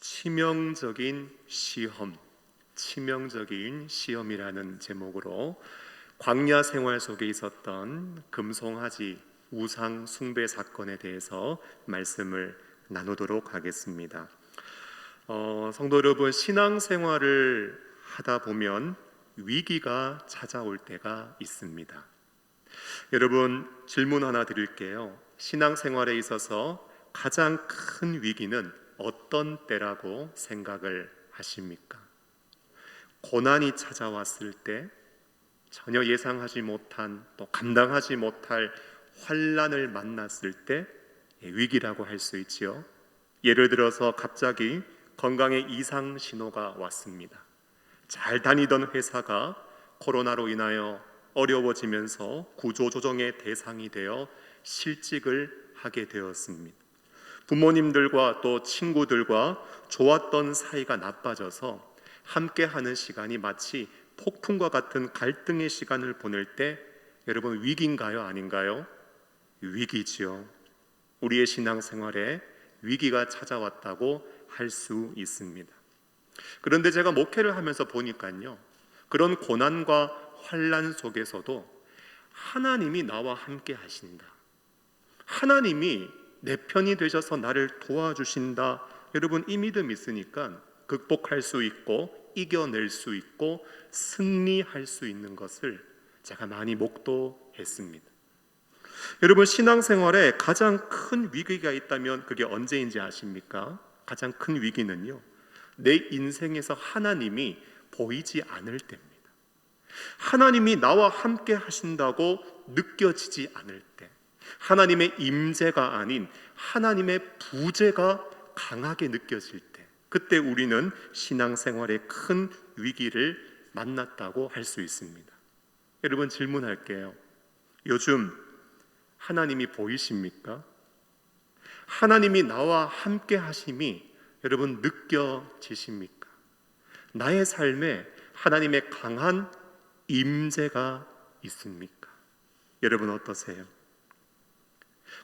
치명적인 시험, 치명적인 시험이라는 제목으로 광야 생활 속에 있었던 금송아지 우상 숭배 사건에 대해서 말씀을 나누도록 하겠습니다. 성도 여러분, 신앙생활을 하다 보면 위기가 찾아올 때가 있습니다. 여러분, 질문 하나 드릴게요. 신앙생활에 있어서 가장 큰 위기는 어떤 때라고 생각을 하십니까? 고난이 찾아왔을 때, 전혀 예상하지 못한, 또 감당하지 못할 환난을 만났을 때 위기라고 할 수 있지요. 예를 들어서 갑자기 건강에 이상 신호가 왔습니다. 잘 다니던 회사가 코로나로 인하여 어려워지면서 구조조정의 대상이 되어 실직을 하게 되었습니다. 부모님들과 또 친구들과 좋았던 사이가 나빠져서 함께하는 시간이 마치 폭풍과 같은 갈등의 시간을 보낼 때 여러분, 위기인가요? 아닌가요? 위기지요. 우리의 신앙생활에 위기가 찾아왔다고 할 수 있습니다. 그런데 제가 목회를 하면서 보니까요, 그런 고난과 환난 속에서도 하나님이 나와 함께 하신다, 하나님이 내 편이 되셔서 나를 도와주신다, 여러분, 이 믿음 있으니까 극복할 수 있고 이겨낼 수 있고 승리할 수 있는 것을 제가 많이 목도했습니다. 여러분, 신앙생활에 가장 큰 위기가 있다면 그게 언제인지 아십니까? 가장 큰 위기는요, 내 인생에서 하나님이 보이지 않을 때입니다. 하나님이 나와 함께 하신다고 느껴지지 않을 때, 하나님의 임재가 아닌 하나님의 부재가 강하게 느껴질 때, 그때 우리는 신앙생활의 큰 위기를 만났다고 할 수 있습니다. 여러분, 질문할게요. 요즘 하나님이 보이십니까? 하나님이 나와 함께 하심이 여러분 느껴지십니까? 나의 삶에 하나님의 강한 임재가 있습니까? 여러분 어떠세요?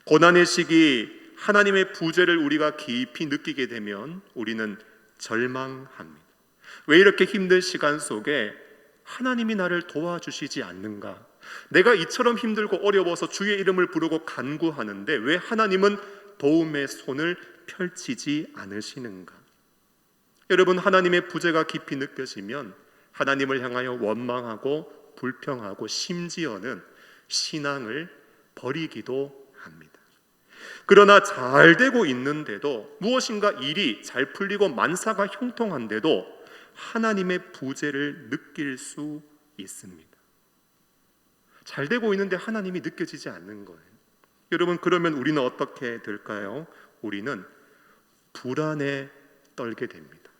고난의 시기 하나님의 부재를 우리가 깊이 느끼게 되면 우리는 절망합니다. 왜 이렇게 힘든 시간 속에 하나님이 나를 도와주시지 않는가? 내가 이처럼 힘들고 어려워서 주의 이름을 부르고 간구하는데 왜 하나님은 도움의 손을 펼치지 않으시는가? 여러분, 하나님의 부재가 깊이 느껴지면 하나님을 향하여 원망하고 불평하고 심지어는 신앙을 버리기도 합니다. 그러나 잘 되고 있는데도, 무엇인가 일이 잘 풀리고 만사가 형통한데도 하나님의 부재를 느낄 수 있습니다. 잘 되고 있는데 하나님이 느껴지지 않는 거예요. 여러분, 그러면 우리는 어떻게 될까요? 우리는 불안에 떨게 됩니다.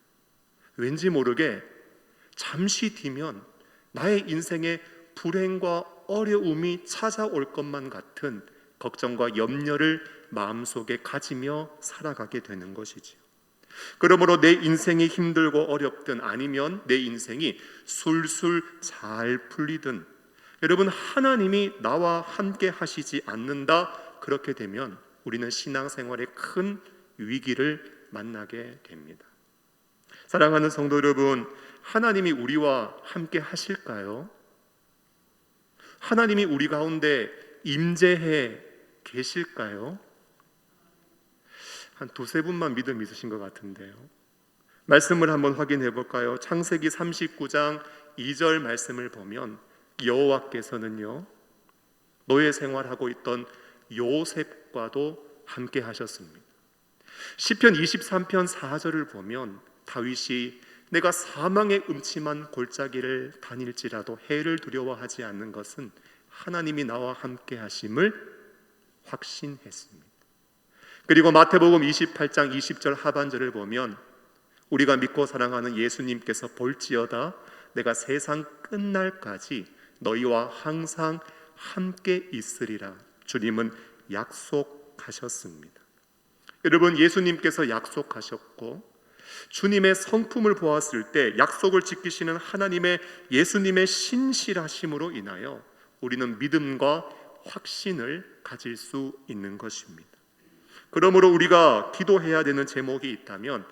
왠지 모르게 잠시 뒤면 나의 인생에 불행과 어려움이 찾아올 것만 같은 걱정과 염려를 마음속에 가지며 살아가게 되는 것이지요. 그러므로 내 인생이 힘들고 어렵든 아니면 내 인생이 술술 잘 풀리든 여러분, 하나님이 나와 함께 하시지 않는다, 그렇게 되면 우리는 신앙생활에 큰 위기를 만나게 됩니다. 사랑하는 성도 여러분, 하나님이 우리와 함께 하실까요? 하나님이 우리 가운데 임재해 계실까요? 한 두세 분만 믿음 있으신 것 같은데요. 말씀을 한번 확인해 볼까요? 창세기 39장 2절 말씀을 보면 여호와께서는요, 노예 생활하고 있던 요셉과도 함께 하셨습니다. 시편 23편 4절을 보면 다윗이 내가 사망의 음침한 골짜기를 다닐지라도 해를 두려워하지 않는 것은 하나님이 나와 함께 하심을 확신했습니다. 그리고 마태복음 28장 20절 하반절을 보면 우리가 믿고 사랑하는 예수님께서 볼지어다 내가 세상 끝날까지 너희와 항상 함께 있으리라, 주님은 약속하셨습니다. 여러분, 예수님께서 약속하셨고 주님의 성품을 보았을 때 약속을 지키시는 하나님의 예수님의 신실하심으로 인하여 우리는 믿음과 확신을 가질 수 있는 것입니다. 그러므로 우리가 기도해야 되는 제목이 있다면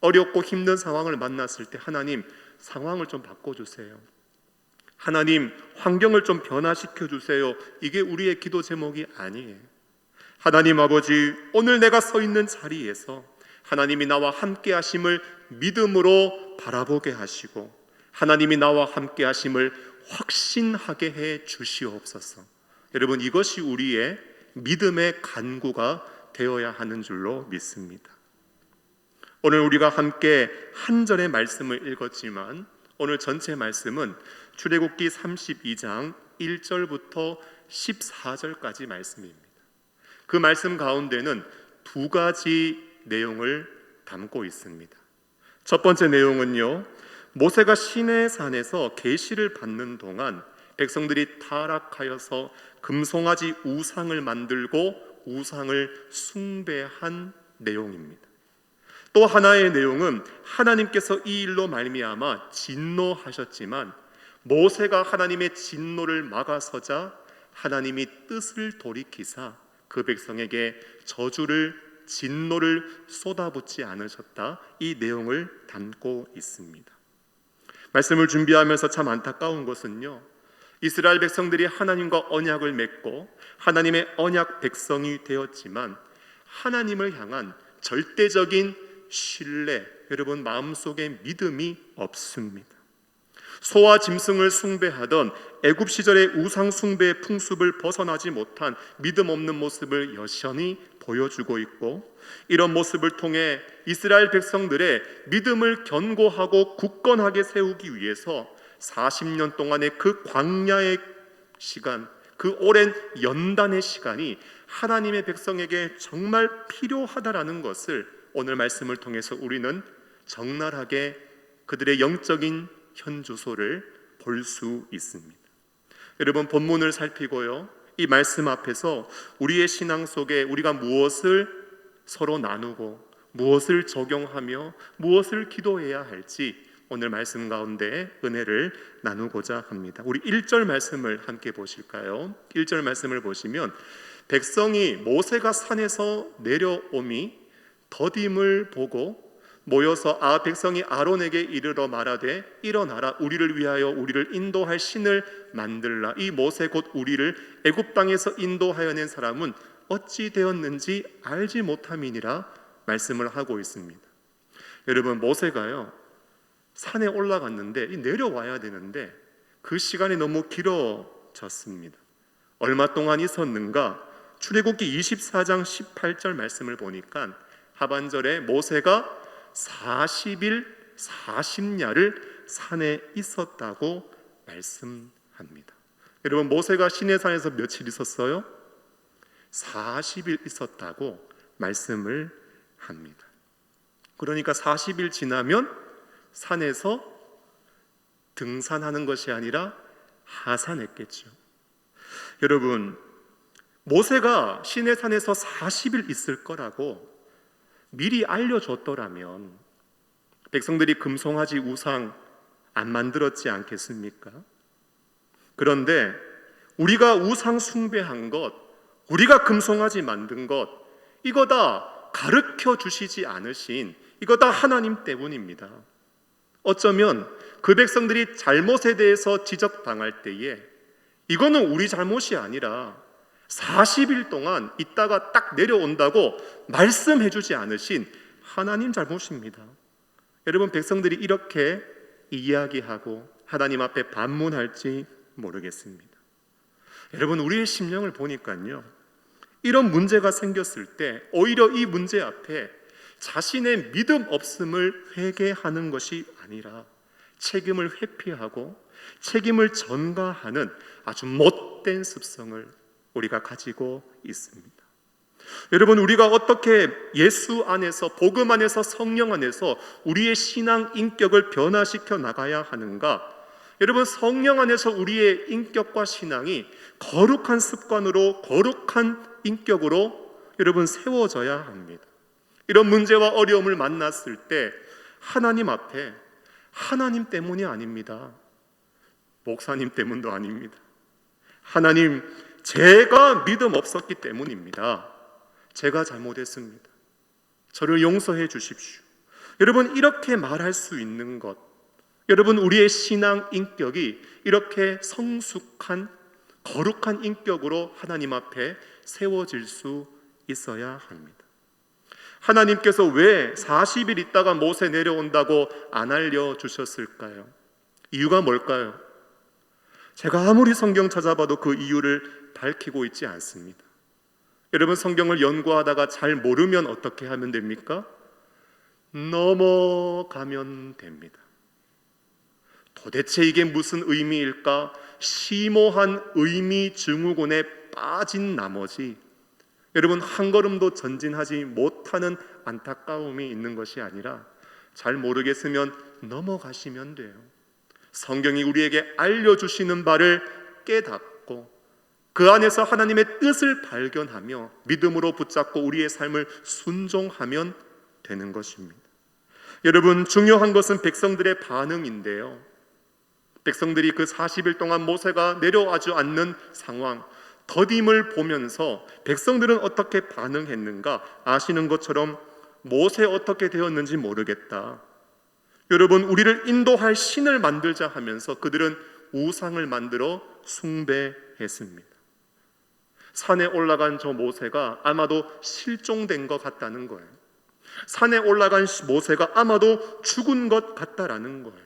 어렵고 힘든 상황을 만났을 때 하나님 상황을 좀 바꿔주세요. 하나님 환경을 좀 변화시켜 주세요. 이게 우리의 기도 제목이 아니에요. 하나님 아버지, 오늘 내가 서 있는 자리에서 하나님이 나와 함께 하심을 믿음으로 바라보게 하시고 하나님이 나와 함께 하심을 확신하게 해 주시옵소서. 여러분, 이것이 우리의 믿음의 간구가 되어야 하는 줄로 믿습니다. 오늘 우리가 함께 한 절의 말씀을 읽었지만 오늘 전체 말씀은 출애굽기 32장 1절부터 14절까지 말씀입니다. 그 말씀 가운데는 두 가지 내용을 담고 있습니다. 첫 번째 내용은요, 모세가 시내산에서 계시를 받는 동안 백성들이 타락하여서 금송아지 우상을 만들고 우상을 숭배한 내용입니다. 또 하나의 내용은 하나님께서 이 일로 말미암아 진노하셨지만 모세가 하나님의 진노를 막아서자 하나님이 뜻을 돌이키사 그 백성에게 저주를 진노를 쏟아붓지 않으셨다. 이 내용을 담고 있습니다. 말씀을 준비하면서 참 안타까운 것은요, 이스라엘 백성들이 하나님과 언약을 맺고 하나님의 언약 백성이 되었지만 하나님을 향한 절대적인 신뢰, 여러분 마음속에 믿음이 없습니다. 소와 짐승을 숭배하던 애굽 시절의 우상 숭배의 풍습을 벗어나지 못한 믿음 없는 모습을 여전히 보여주고 있고, 이런 모습을 통해 이스라엘 백성들의 믿음을 견고하고 굳건하게 세우기 위해서 40년 동안의 그 광야의 시간, 그 오랜 연단의 시간이 하나님의 백성에게 정말 필요하다라는 것을 오늘 말씀을 통해서 우리는 적나라하게 그들의 영적인 현주소를 볼 수 있습니다. 여러분, 본문을 살피고요, 이 말씀 앞에서 우리의 신앙 속에 우리가 무엇을 서로 나누고 무엇을 적용하며 무엇을 기도해야 할지 오늘 말씀 가운데 은혜를 나누고자 합니다. 우리 1절 말씀을 함께 보실까요? 1절 말씀을 보시면 백성이 모세가 산에서 내려오미 더딤을 보고 모여서 백성이 아론에게 이르러 말하되 일어나라, 우리를 위하여 우리를 인도할 신을 만들라. 이 모세 곧 우리를 애굽 땅에서 인도하여 낸 사람은 어찌 되었는지 알지 못함이니라 말씀을 하고 있습니다. 여러분, 모세가요 산에 올라갔는데 내려와야 되는데 그 시간이 너무 길어졌습니다. 얼마 동안 있었는가? 출애굽기 24장 18절 말씀을 보니까 하반절에 모세가 40일 40야를 산에 있었다고 말씀합니다. 여러분, 모세가 시내산에서 며칠 있었어요? 40일 있었다고 말씀을 합니다. 그러니까 40일 지나면 산에서 등산하는 것이 아니라 하산했겠죠. 여러분, 모세가 시내산에서 40일 있을 거라고 미리 알려줬더라면 백성들이 금송아지 우상 안 만들었지 않겠습니까? 그런데 우리가 우상 숭배한 것, 우리가 금송아지 만든 것, 이거 다 가르쳐 주시지 않으신, 이거 다 하나님 때문입니다. 어쩌면 그 백성들이 잘못에 대해서 지적당할 때에 이거는 우리 잘못이 아니라 40일 동안 있다가 딱 내려온다고 말씀해 주지 않으신 하나님 잘못입니다. 여러분, 백성들이 이렇게 이야기하고 하나님 앞에 반문할지 모르겠습니다. 여러분, 우리의 심령을 보니까요, 이런 문제가 생겼을 때 오히려 이 문제 앞에 자신의 믿음 없음을 회개하는 것이 아니라 책임을 회피하고 책임을 전가하는 아주 못된 습성을 우리가 가지고 있습니다. 여러분, 우리가 어떻게 예수 안에서, 복음 안에서, 성령 안에서 우리의 신앙 인격을 변화시켜 나가야 하는가? 여러분, 성령 안에서 우리의 인격과 신앙이 거룩한 습관으로, 거룩한 인격으로 여러분 세워져야 합니다. 이런 문제와 어려움을 만났을 때 하나님 앞에, 하나님 때문이 아닙니다. 목사님 때문도 아닙니다. 하나님, 제가 믿음 없었기 때문입니다. 제가 잘못했습니다. 저를 용서해 주십시오. 여러분, 이렇게 말할 수 있는 것, 여러분, 우리의 신앙 인격이 이렇게 성숙한 거룩한 인격으로 하나님 앞에 세워질 수 있어야 합니다. 하나님께서 왜 40일 있다가 모세 내려온다고 안 알려주셨을까요? 이유가 뭘까요? 제가 아무리 성경 찾아봐도 그 이유를 밝히고 있지 않습니다. 여러분, 성경을 연구하다가 잘 모르면 어떻게 하면 됩니까? 넘어가면 됩니다. 도대체 이게 무슨 의미일까? 심오한 의미 증후군에 빠진 나머지 여러분, 한 걸음도 전진하지 못하는 안타까움이 있는 것이 아니라 잘 모르겠으면 넘어가시면 돼요. 성경이 우리에게 알려주시는 바를 깨닫고 그 안에서 하나님의 뜻을 발견하며 믿음으로 붙잡고 우리의 삶을 순종하면 되는 것입니다. 여러분, 중요한 것은 백성들의 반응인데요, 백성들이 그 40일 동안 모세가 내려와지 않는 상황, 더딤을 보면서 백성들은 어떻게 반응했는가 아시는 것처럼 모세 어떻게 되었는지 모르겠다, 여러분, 우리를 인도할 신을 만들자 하면서 그들은 우상을 만들어 숭배했습니다. 산에 올라간 저 모세가 아마도 실종된 것 같다는 거예요. 산에 올라간 모세가 아마도 죽은 것 같다라는 거예요.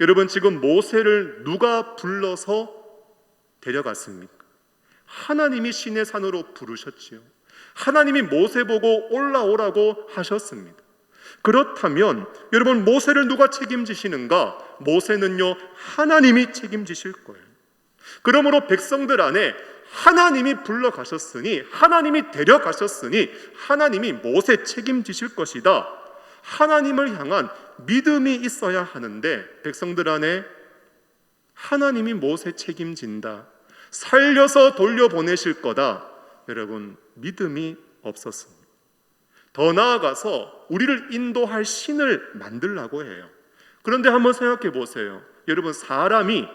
여러분, 지금 모세를 누가 불러서 데려갔습니까? 하나님이 시내 산으로 부르셨지요. 하나님이 모세 보고 올라오라고 하셨습니다. 그렇다면 여러분, 모세를 누가 책임지시는가? 모세는요, 하나님이 책임지실 거예요. 그러므로 백성들 안에 하나님이 불러가셨으니, 하나님이 데려가셨으니 하나님이 모세 책임지실 것이다, 하나님을 향한 믿음이 있어야 하는데 백성들 안에 하나님이 모세 책임진다, 살려서 돌려보내실 거다, 여러분, 믿음이 없었습니다. 더 나아가서 우리를 인도할 신을 만들라고 해요. 그런데 한번 생각해 보세요. 여러분, 사람이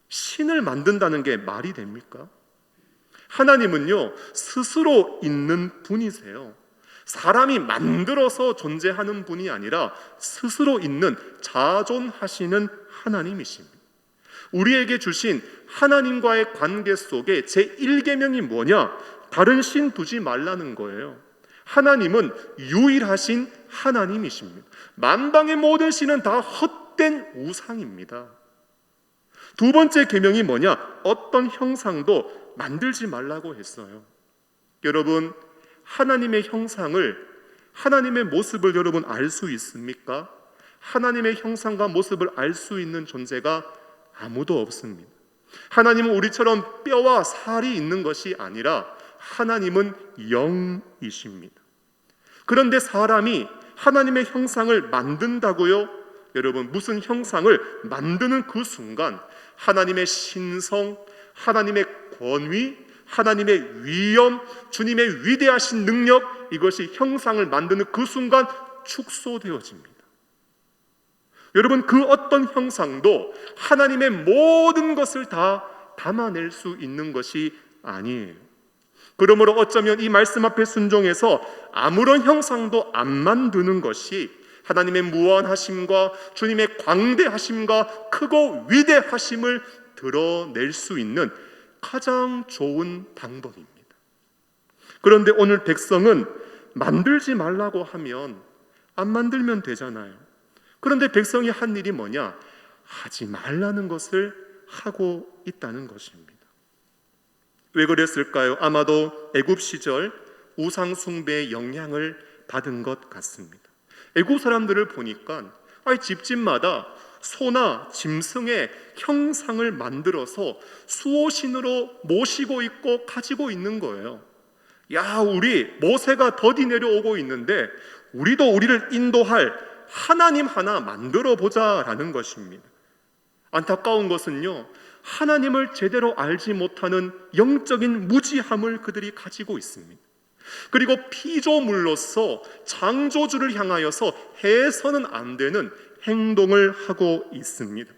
신을 만든다는 게 말이 됩니까? 하나님은요, 스스로 있는 분이세요. 사람이 만들어서 존재하는 분이 아니라 스스로 있는 자존하시는 하나님이십니다. 우리에게 주신 하나님과의 관계 속에 제1계명이 뭐냐? 다른 신 두지 말라는 거예요. 하나님은 유일하신 하나님이십니다. 만방의 모든 신은 다 헛된 우상입니다. 두 번째 계명이 뭐냐? 어떤 형상도 만들지 말라고 했어요. 여러분, 하나님의 형상을, 하나님의 모습을 여러분 알 수 있습니까? 하나님의 형상과 모습을 알 수 있는 존재가 아무도 없습니다. 하나님은 우리처럼 뼈와 살이 있는 것이 아니라 하나님은 영이십니다. 그런데 사람이 하나님의 형상을 만든다고요? 여러분, 무슨 형상을 만드는 그 순간 하나님의 신성, 하나님의 권위, 하나님의 위엄, 주님의 위대하신 능력, 이것이 형상을 만드는 그 순간 축소되어집니다. 여러분, 그 어떤 형상도 하나님의 모든 것을 다 담아낼 수 있는 것이 아니에요. 그러므로 어쩌면 이 말씀 앞에 순종해서 아무런 형상도 안 만드는 것이 하나님의 무한하심과 주님의 광대하심과 크고 위대하심을 드러낼 수 있는 가장 좋은 방법입니다. 그런데 오늘 백성은 만들지 말라고 하면 안 만들면 되잖아요. 그런데 백성이 한 일이 뭐냐? 하지 말라는 것을 하고 있다는 것입니다. 왜 그랬을까요? 아마도 애굽 시절 우상 숭배의 영향을 받은 것 같습니다. 애굽 사람들을 보니까 집집마다 소나 짐승의 형상을 만들어서 수호신으로 모시고 있고 가지고 있는 거예요. 야, 우리 모세가 더디 내려오고 있는데 우리도 우리를 인도할 하나님 하나 만들어 보자라는 것입니다. 안타까운 것은요, 하나님을 제대로 알지 못하는 영적인 무지함을 그들이 가지고 있습니다. 그리고 피조물로서 창조주를 향하여서 해서는 안 되는 행동을 하고 있습니다.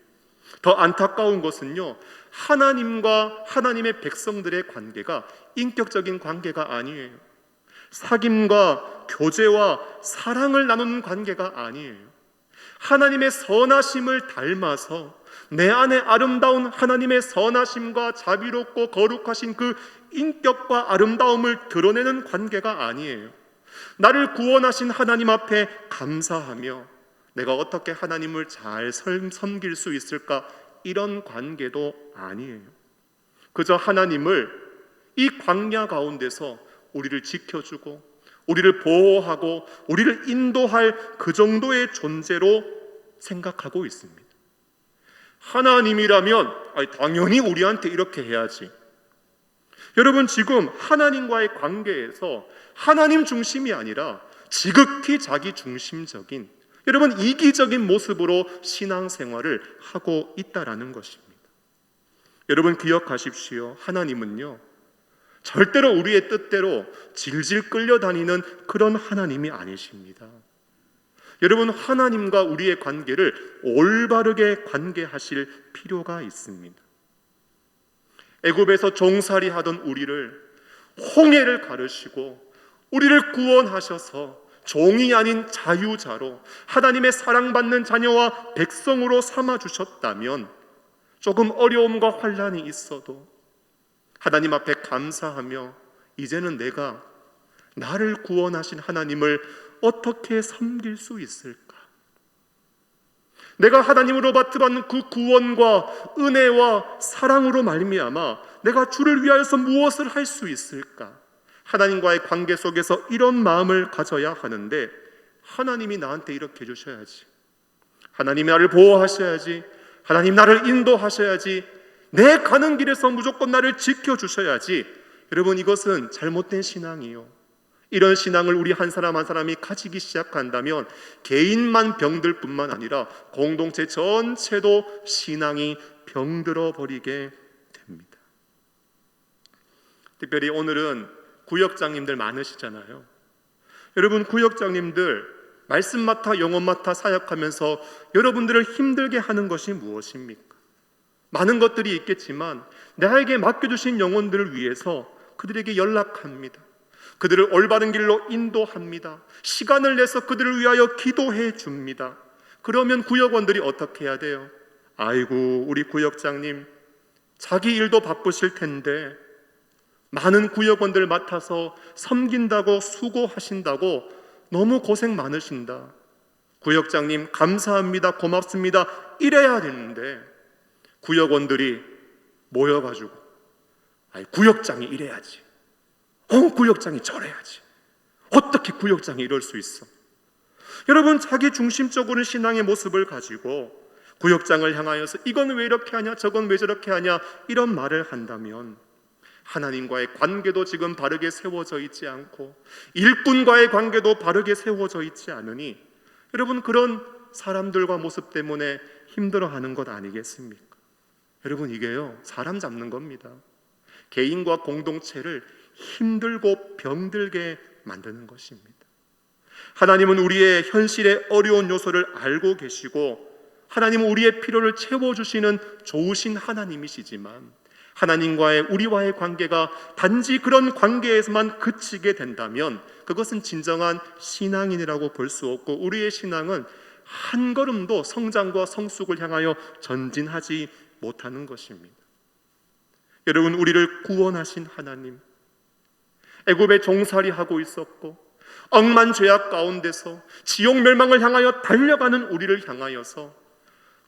더 안타까운 것은요, 하나님과 하나님의 백성들의 관계가 인격적인 관계가 아니에요. 사귐과 교제와 사랑을 나누는 관계가 아니에요. 하나님의 선하심을 닮아서 내 안에 아름다운 하나님의 선하심과 자비롭고 거룩하신 그 인격과 아름다움을 드러내는 관계가 아니에요. 나를 구원하신 하나님 앞에 감사하며 내가 어떻게 하나님을 잘 섬길 수 있을까, 이런 관계도 아니에요. 그저 하나님을 이 광야 가운데서 우리를 지켜주고 우리를 보호하고 우리를 인도할 그 정도의 존재로 생각하고 있습니다. 하나님이라면 당연히 우리한테 이렇게 해야지. 여러분, 지금 하나님과의 관계에서 하나님 중심이 아니라 지극히 자기 중심적인, 여러분, 이기적인 모습으로 신앙생활을 하고 있다라는 것입니다. 여러분, 기억하십시오. 하나님은요, 절대로 우리의 뜻대로 질질 끌려다니는 그런 하나님이 아니십니다. 여러분, 하나님과 우리의 관계를 올바르게 관계하실 필요가 있습니다. 애굽에서 종살이 하던 우리를, 홍해를 가르시고 우리를 구원하셔서 종이 아닌 자유자로 하나님의 사랑받는 자녀와 백성으로 삼아주셨다면 조금 어려움과 환난이 있어도 하나님 앞에 감사하며 이제는 내가 나를 구원하신 하나님을 어떻게 섬길 수 있을까? 내가 하나님으로부터 받는 그 구원과 은혜와 사랑으로 말미암아 내가 주를 위하여서 무엇을 할 수 있을까? 하나님과의 관계 속에서 이런 마음을 가져야 하는데, 하나님이 나한테 이렇게 해주셔야지, 하나님이 나를 보호하셔야지, 하나님 나를 인도하셔야지, 내 가는 길에서 무조건 나를 지켜주셔야지. 여러분, 이것은 잘못된 신앙이요. 이런 신앙을 우리 한 사람 한 사람이 가지기 시작한다면 개인만 병들 뿐만 아니라 공동체 전체도 신앙이 병들어 버리게 됩니다. 특별히 오늘은 구역장님들 많으시잖아요. 여러분, 구역장님들 말씀 맡아 영혼 맡아 사역하면서 여러분들을 힘들게 하는 것이 무엇입니까? 많은 것들이 있겠지만 나에게 맡겨주신 영혼들을 위해서 그들에게 연락합니다. 그들을 올바른 길로 인도합니다. 시간을 내서 그들을 위하여 기도해 줍니다. 그러면 구역원들이 어떻게 해야 돼요? 아이고, 우리 구역장님 자기 일도 바쁘실 텐데 많은 구역원들 맡아서 섬긴다고 수고하신다고 너무 고생 많으신다. 구역장님 감사합니다, 고맙습니다, 이래야 되는데 구역원들이 모여가지고 구역장이 이래야지, 구역장이 저래야지, 어떻게 구역장이 이럴 수 있어? 여러분, 자기 중심적으로 신앙의 모습을 가지고 구역장을 향하여서 이건 왜 이렇게 하냐, 저건 왜 저렇게 하냐, 이런 말을 한다면 하나님과의 관계도 지금 바르게 세워져 있지 않고 일꾼과의 관계도 바르게 세워져 있지 않으니 여러분, 그런 사람들과 모습 때문에 힘들어하는 것 아니겠습니까? 여러분, 이게요, 사람 잡는 겁니다. 개인과 공동체를 힘들고 병들게 만드는 것입니다. 하나님은 우리의 현실의 어려운 요소를 알고 계시고 하나님은 우리의 필요를 채워주시는 좋으신 하나님이시지만 하나님과의 우리와의 관계가 단지 그런 관계에서만 그치게 된다면 그것은 진정한 신앙인이라고 볼 수 없고 우리의 신앙은 한 걸음도 성장과 성숙을 향하여 전진하지 못하는 것입니다. 여러분, 우리를 구원하신 하나님, 애굽에 종살이 하고 있었고 억만 죄악 가운데서 지옥 멸망을 향하여 달려가는 우리를 향하여서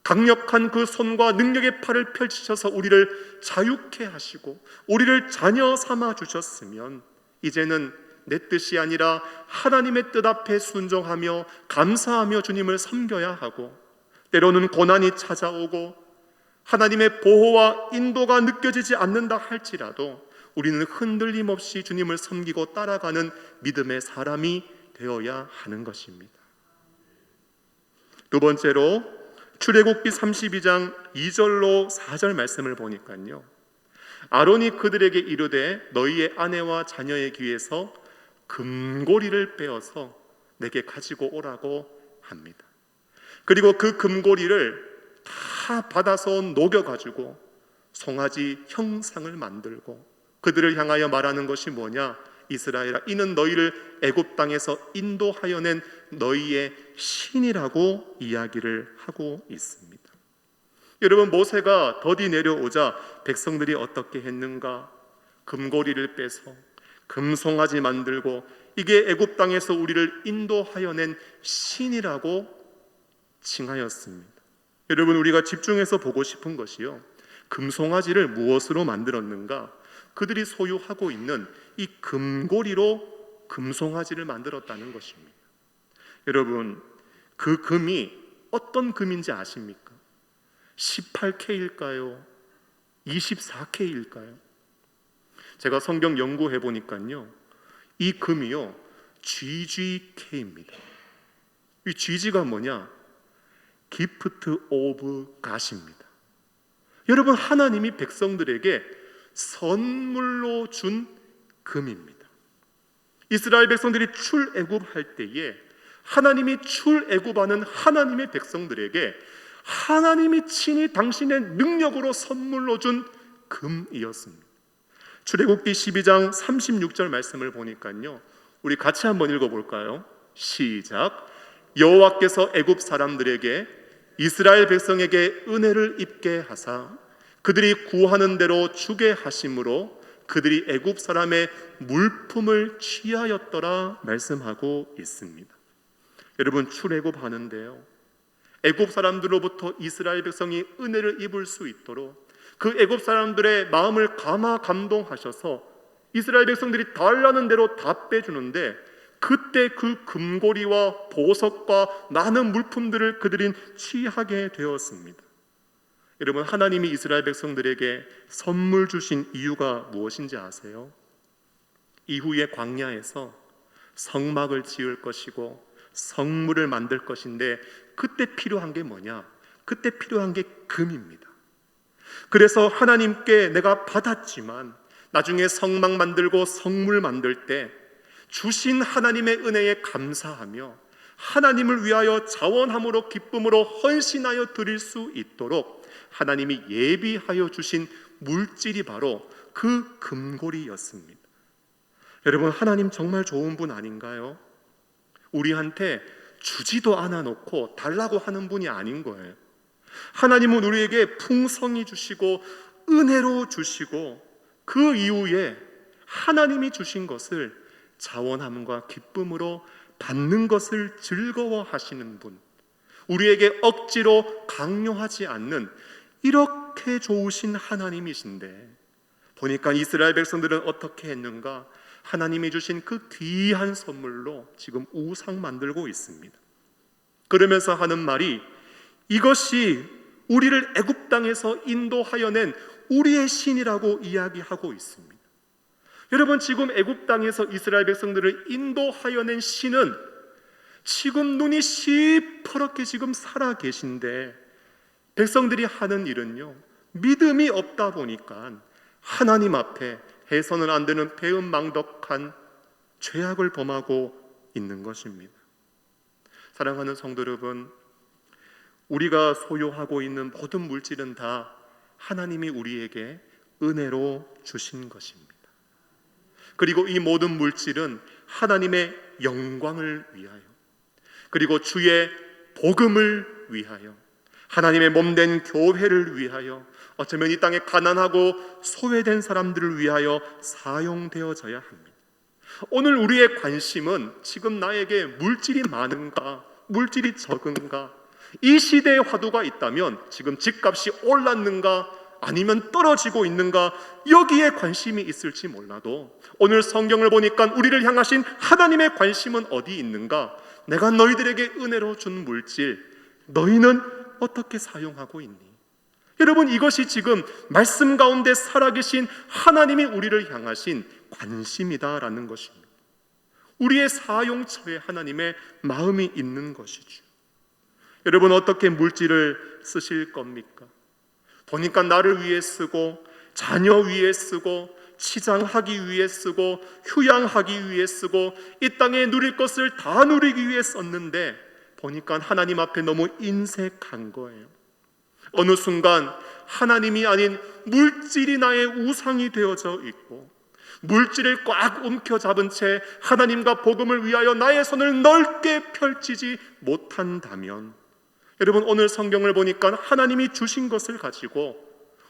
강력한 그 손과 능력의 팔을 펼치셔서 우리를 자유케 하시고 우리를 자녀 삼아 주셨으면 이제는 내 뜻이 아니라 하나님의 뜻 앞에 순종하며 감사하며 주님을 섬겨야 하고, 때로는 고난이 찾아오고 하나님의 보호와 인도가 느껴지지 않는다 할지라도 우리는 흔들림 없이 주님을 섬기고 따라가는 믿음의 사람이 되어야 하는 것입니다. 두 번째로 출애굽기 32장 2절로 4절 말씀을 보니까요, 아론이 그들에게 이르되 너희의 아내와 자녀의 귀에서 금고리를 빼어서 내게 가지고 오라고 합니다. 그리고 그 금고리를 다 받아서 녹여가지고 송아지 형상을 만들고 그들을 향하여 말하는 것이 뭐냐? 이스라엘아, 이는 너희를 애굽 땅에서 인도하여 낸 너희의 신이라고 이야기를 하고 있습니다. 여러분, 모세가 더디 내려오자 백성들이 어떻게 했는가? 금고리를 빼서 금송아지 만들고 이게 애굽 땅에서 우리를 인도하여 낸 신이라고 칭하였습니다. 여러분, 우리가 집중해서 보고 싶은 것이요, 금송아지를 무엇으로 만들었는가? 그들이 소유하고 있는 이 금고리로 금송아지를 만들었다는 것입니다. 여러분, 그 금이 어떤 금인지 아십니까? 18K일까요? 24K일까요? 제가 성경 연구해 보니까요, 이 금이요, GGK입니다. 이 GG가 뭐냐? Gift of God입니다. 여러분, 하나님이 백성들에게 선물로 준 금입니다. 이스라엘 백성들이 출애굽할 때에 하나님이 출애굽하는 하나님의 백성들에게 하나님이 친히 당신의 능력으로 선물로 준 금이었습니다. 출애굽기 12장 36절 말씀을 보니까요, 우리 같이 한번 읽어볼까요? 시작. 여호와께서 애굽 사람들에게 이스라엘 백성에게 은혜를 입게 하사 그들이 구하는 대로 주게 하심으로 그들이 애굽 사람의 물품을 취하였더라 말씀하고 있습니다. 여러분, 출애굽하는데요, 애굽 사람들로부터 이스라엘 백성이 은혜를 입을 수 있도록 그 애굽 사람들의 마음을 감동하셔서 이스라엘 백성들이 달라는 대로 다 빼주는데, 그때 그 금고리와 보석과 많은 물품들을 그들이 취하게 되었습니다. 여러분, 하나님이 이스라엘 백성들에게 선물 주신 이유가 무엇인지 아세요? 이후에 광야에서 성막을 지을 것이고 성물을 만들 것인데, 그때 필요한 게 뭐냐? 그때 필요한 게 금입니다. 그래서 하나님께 내가 받았지만 나중에 성막 만들고 성물 만들 때 주신 하나님의 은혜에 감사하며 하나님을 위하여 자원함으로 기쁨으로 헌신하여 드릴 수 있도록 하나님이 예비하여 주신 물질이 바로 그 금고리였습니다. 여러분, 하나님 정말 좋은 분 아닌가요? 우리한테 주지도 않아 놓고 달라고 하는 분이 아닌 거예요. 하나님은 우리에게 풍성히 주시고 은혜로 주시고 그 이후에 하나님이 주신 것을 자원함과 기쁨으로 받는 것을 즐거워하시는 분, 우리에게 억지로 강요하지 않는 이렇게 좋으신 하나님이신데, 보니까 이스라엘 백성들은 어떻게 했는가? 하나님이 주신 그 귀한 선물로 지금 우상 만들고 있습니다. 그러면서 하는 말이, 이것이 우리를 애굽 땅에서 인도하여 낸 우리의 신이라고 이야기하고 있습니다. 여러분, 지금 애굽 땅에서 이스라엘 백성들을 인도하여 낸 신은 지금 눈이 시퍼렇게 지금 살아 계신데, 백성들이 하는 일은요, 믿음이 없다 보니까 하나님 앞에 해서는 안 되는 배은망덕한 죄악을 범하고 있는 것입니다. 사랑하는 성도 여러분, 우리가 소유하고 있는 모든 물질은 다 하나님이 우리에게 은혜로 주신 것입니다. 그리고 이 모든 물질은 하나님의 영광을 위하여, 그리고 주의 복음을 위하여, 하나님의 몸된 교회를 위하여, 어쩌면 이 땅에 가난하고 소외된 사람들을 위하여 사용되어져야 합니다. 오늘 우리의 관심은 지금 나에게 물질이 많은가, 물질이 적은가, 이 시대의 화두가 있다면 지금 집값이 올랐는가 아니면 떨어지고 있는가, 여기에 관심이 있을지 몰라도 오늘 성경을 보니까 우리를 향하신 하나님의 관심은 어디 있는가? 내가 너희들에게 은혜로 준 물질, 너희는 어떻게 사용하고 있니? 여러분, 이것이 지금 말씀 가운데 살아계신 하나님이 우리를 향하신 관심이다라는 것입니다. 우리의 사용처에 하나님의 마음이 있는 것이죠. 여러분, 어떻게 물질을 쓰실 겁니까? 보니까 나를 위해 쓰고, 자녀 위해 쓰고, 치장하기 위해 쓰고, 휴양하기 위해 쓰고, 이 땅에 누릴 것을 다 누리기 위해 썼는데, 보니까 하나님 앞에 너무 인색한 거예요. 어느 순간 하나님이 아닌 물질이 나의 우상이 되어져 있고, 물질을 꽉 움켜잡은 채 하나님과 복음을 위하여 나의 손을 넓게 펼치지 못한다면, 여러분 오늘 성경을 보니까 하나님이 주신 것을 가지고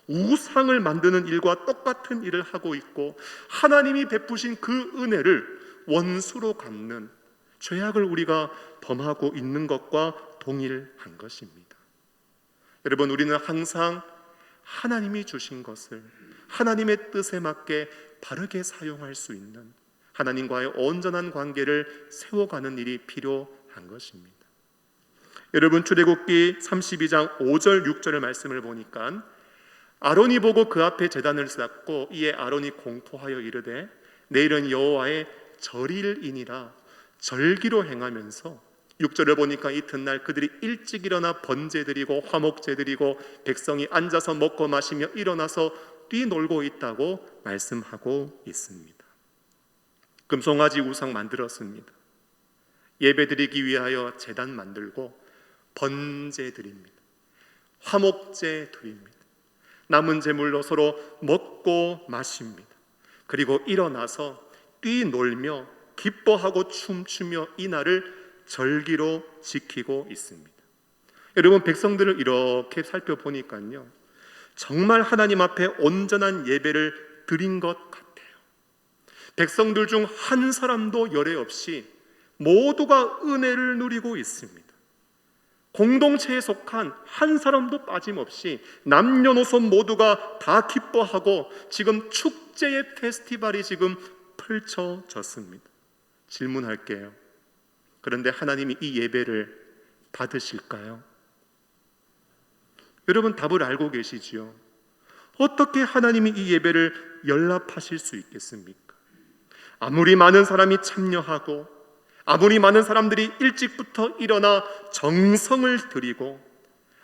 우상을 만드는 일과 똑같은 일을 하고 있고, 하나님이 베푸신 그 은혜를 원수로 갚는 죄악을 우리가 범하고 있는 것과 동일한 것입니다. 여러분, 우리는 항상 하나님이 주신 것을 하나님의 뜻에 맞게 바르게 사용할 수 있는 하나님과의 온전한 관계를 세워가는 일이 필요한 것입니다. 여러분, 출애굽기 32장 5절 6절의 말씀을 보니까 아론이 보고 그 앞에 제단을 쌓고 이에 아론이 공포하여 이르되 내일은 여호와의 절일이니라 절기로 행하면서, 6절을 보니까 이튿날 그들이 일찍 일어나 번제 드리고 화목제 드리고 백성이 앉아서 먹고 마시며 일어나서 뛰놀고 있다고 말씀하고 있습니다. 금송아지 우상 만들었습니다. 예배 드리기 위하여 제단 만들고 번제 드립니다. 화목제 드립니다. 남은 제물로 서로 먹고 마십니다. 그리고 일어나서 뛰놀며 기뻐하고 춤추며 이날을 절기로 지키고 있습니다. 여러분, 백성들을 이렇게 살펴보니까요, 정말 하나님 앞에 온전한 예배를 드린 것 같아요. 백성들 중 한 사람도 열애 없이 모두가 은혜를 누리고 있습니다. 공동체에 속한 한 사람도 빠짐없이 남녀노소 모두가 다 기뻐하고 지금 축제의 페스티벌이 지금 펼쳐졌습니다. 질문할게요. 그런데 하나님이 이 예배를 받으실까요? 여러분, 답을 알고 계시지요? 어떻게 하나님이 이 예배를 연락하실 수 있겠습니까? 아무리 많은 사람이 참여하고 아무리 많은 사람들이 일찍부터 일어나 정성을 들이고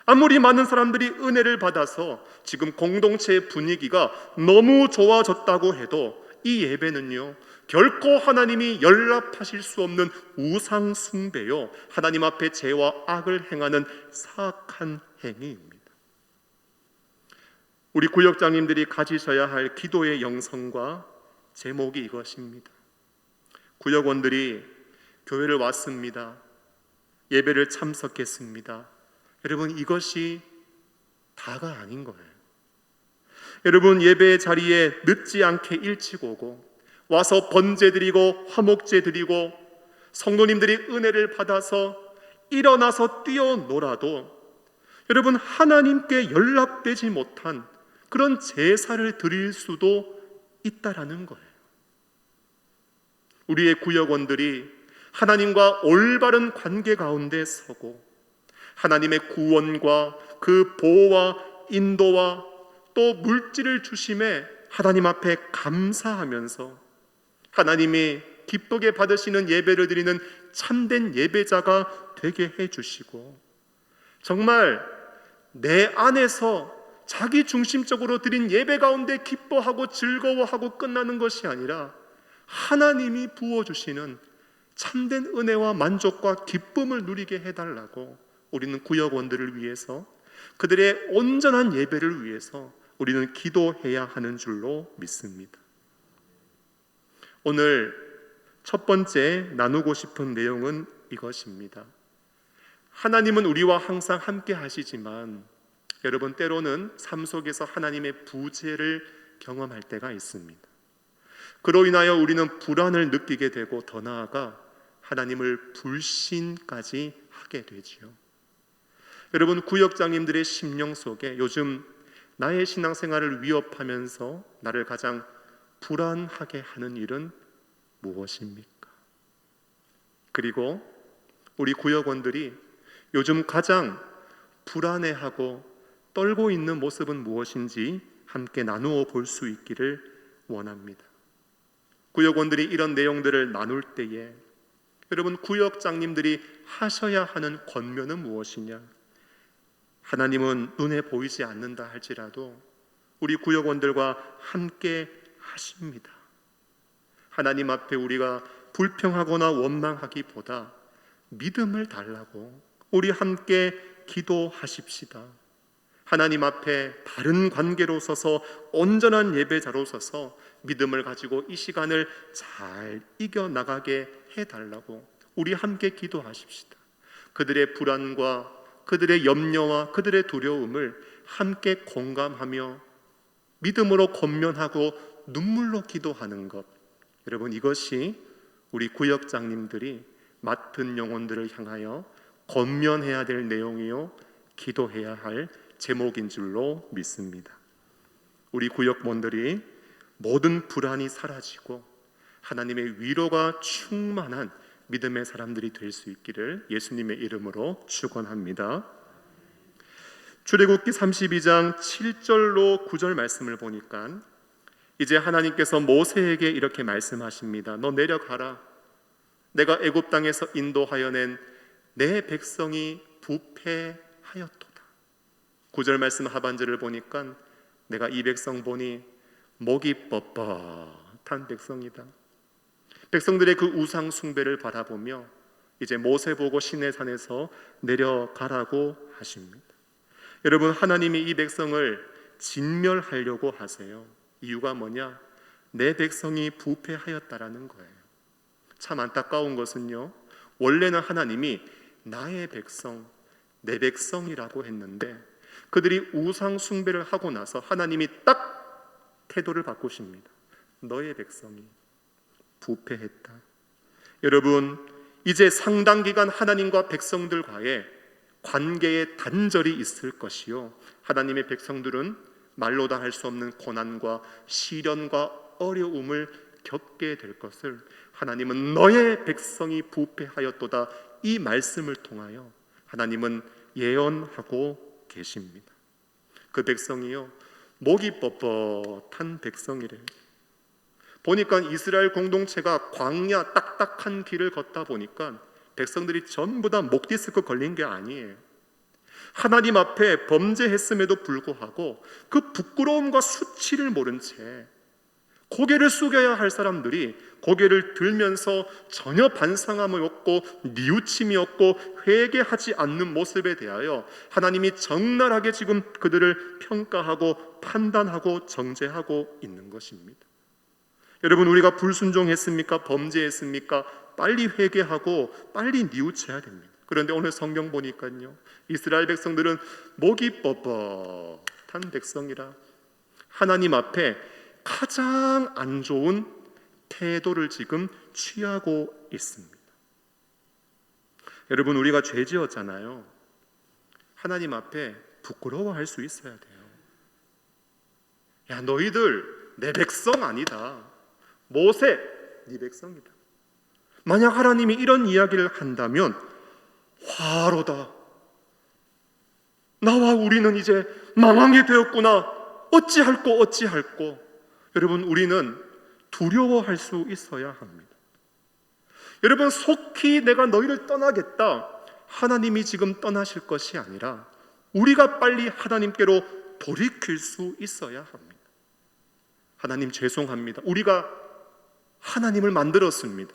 아무리 많은 사람들이 은혜를 받아서 지금 공동체의 분위기가 너무 좋아졌다고 해도 이 예배는요, 결코 하나님이 연락하실 수 없는 우상 숭배요, 하나님 앞에 죄와 악을 행하는 사악한 행위입니다. 우리 구역장님들이 가지셔야 할 기도의 영성과 제목이 이것입니다. 구역원들이 교회를 왔습니다. 예배를 참석했습니다. 여러분, 이것이 다가 아닌 거예요. 여러분, 예배의 자리에 늦지 않게 일찍 오고 와서 번제 드리고 화목제 드리고 성도님들이 은혜를 받아서 일어나서 뛰어놀아도 여러분, 하나님께 연락되지 못한 그런 제사를 드릴 수도 있다라는 거예요. 우리의 구역원들이 하나님과 올바른 관계 가운데 서고 하나님의 구원과 그 보호와 인도와 또 물질을 주심에 하나님 앞에 감사하면서 하나님이 기쁘게 받으시는 예배를 드리는 참된 예배자가 되게 해주시고, 정말 내 안에서 자기 중심적으로 드린 예배 가운데 기뻐하고 즐거워하고 끝나는 것이 아니라 하나님이 부어주시는 참된 은혜와 만족과 기쁨을 누리게 해달라고 우리는 구역원들을 위해서, 그들의 온전한 예배를 위해서 우리는 기도해야 하는 줄로 믿습니다. 오늘 첫 번째 나누고 싶은 내용은 이것입니다. 하나님은 우리와 항상 함께 하시지만 여러분, 때로는 삶 속에서 하나님의 부재를 경험할 때가 있습니다. 그로 인하여 우리는 불안을 느끼게 되고 더 나아가 하나님을 불신까지 하게 되지요. 여러분, 구역장님들의 심령 속에 요즘 나의 신앙생활을 위협하면서 나를 가장 불안하게 하는 일은 무엇입니까? 그리고 우리 구역원들이 요즘 가장 불안해하고 떨고 있는 모습은 무엇인지 함께 나누어 볼 수 있기를 원합니다. 구역원들이 이런 내용들을 나눌 때에 여러분, 구역장님들이 하셔야 하는 권면은 무엇이냐? 하나님은 눈에 보이지 않는다 할지라도 우리 구역원들과 함께 하십니다. 하나님 앞에 우리가 불평하거나 원망하기보다 믿음을 달라고 우리 함께 기도하십시다. 하나님 앞에 바른 관계로 서서 온전한 예배자로 서서 믿음을 가지고 이 시간을 잘 이겨나가게 해달라고 우리 함께 기도하십시다. 그들의 불안과 그들의 염려와 그들의 두려움을 함께 공감하며 믿음으로 권면하고 눈물로 기도하는 것, 여러분, 이것이 우리 구역장님들이 맡은 영혼들을 향하여 권면해야 될 내용이요 기도해야 할 제목인 줄로 믿습니다. 우리 구역원들이 모든 불안이 사라지고 하나님의 위로가 충만한 믿음의 사람들이 될 수 있기를 예수님의 이름으로 축원합니다. 출애굽기 32장 7절로 9절 말씀을 보니까 이제 하나님께서 모세에게 이렇게 말씀하십니다. 너 내려가라. 내가 애굽 땅에서 인도하여 낸 내 백성이 부패하였도다. 9절 말씀 하반절을 보니까 내가 이 백성 보니 목이 뻣뻣한 백성이다. 백성들의 그 우상 숭배를 바라보며 이제 모세 보고 시내산에서 내려가라고 하십니다. 여러분, 하나님이 이 백성을 진멸하려고 하세요. 이유가 뭐냐? 내 백성이 부패하였다라는 거예요. 참 안타까운 것은요, 원래는 하나님이 나의 백성, 내 백성이라고 했는데 그들이 우상 숭배를 하고 나서 하나님이 딱 태도를 바꾸십니다. 너의 백성이 부패했다. 여러분, 이제 상당 기간 하나님과 백성들과의 관계에 단절이 있을 것이요, 하나님의 백성들은 말로 다 할 수 없는 고난과 시련과 어려움을 겪게 될 것을 하나님은 너의 백성이 부패하였도다, 이 말씀을 통하여 하나님은 예언하고 계십니다. 그 백성이요, 목이 뻣뻣한 백성이래요. 보니까 이스라엘 공동체가 광야 딱딱한 길을 걷다 보니까 백성들이 전부 다 목 디스크 걸린 게 아니에요. 하나님 앞에 범죄했음에도 불구하고 그 부끄러움과 수치를 모른 채 고개를 숙여야 할 사람들이 고개를 들면서 전혀 반성함이 없고 뉘우침이 없고 회개하지 않는 모습에 대하여 하나님이 적나라하게 지금 그들을 평가하고 판단하고 정죄하고 있는 것입니다. 여러분, 우리가 불순종했습니까? 범죄했습니까? 빨리 회개하고 빨리 뉘우쳐야 됩니다. 그런데 오늘 성경 보니까요, 이스라엘 백성들은 목이 뻣뻣한 백성이라 하나님 앞에 가장 안 좋은 태도를 지금 취하고 있습니다. 여러분, 우리가 죄 지었잖아요. 하나님 앞에 부끄러워할 수 있어야 돼요. 야, 너희들 내 백성 아니다. 모세 네 백성이다. 만약 하나님이 이런 이야기를 한다면 화로다. 나와 우리는 이제 망하게 되었구나. 어찌할꼬 어찌할꼬. 여러분, 우리는 두려워할 수 있어야 합니다. 여러분, 속히 내가 너희를 떠나겠다, 하나님이 지금 떠나실 것이 아니라 우리가 빨리 하나님께로 돌이킬 수 있어야 합니다. 하나님 죄송합니다. 우리가 하나님을 만들었습니다.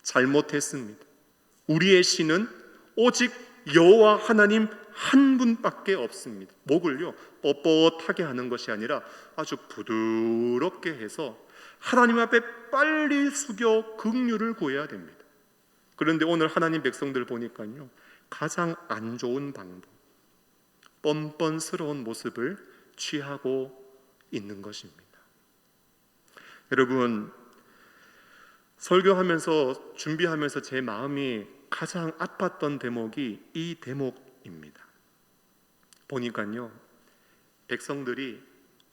잘못했습니다. 우리의 신은 오직 여호와 하나님 한 분밖에 없습니다. 목을요 뻣뻣하게 하는 것이 아니라 아주 부드럽게 해서 하나님 앞에 빨리 숙여 긍휼을 구해야 됩니다. 그런데 오늘 하나님 백성들 보니까요, 가장 안 좋은 방법, 뻔뻔스러운 모습을 취하고 있는 것입니다. 여러분, 설교하면서 준비하면서 제 마음이 가장 아팠던 대목이 이 대목입니다. 보니까요, 백성들이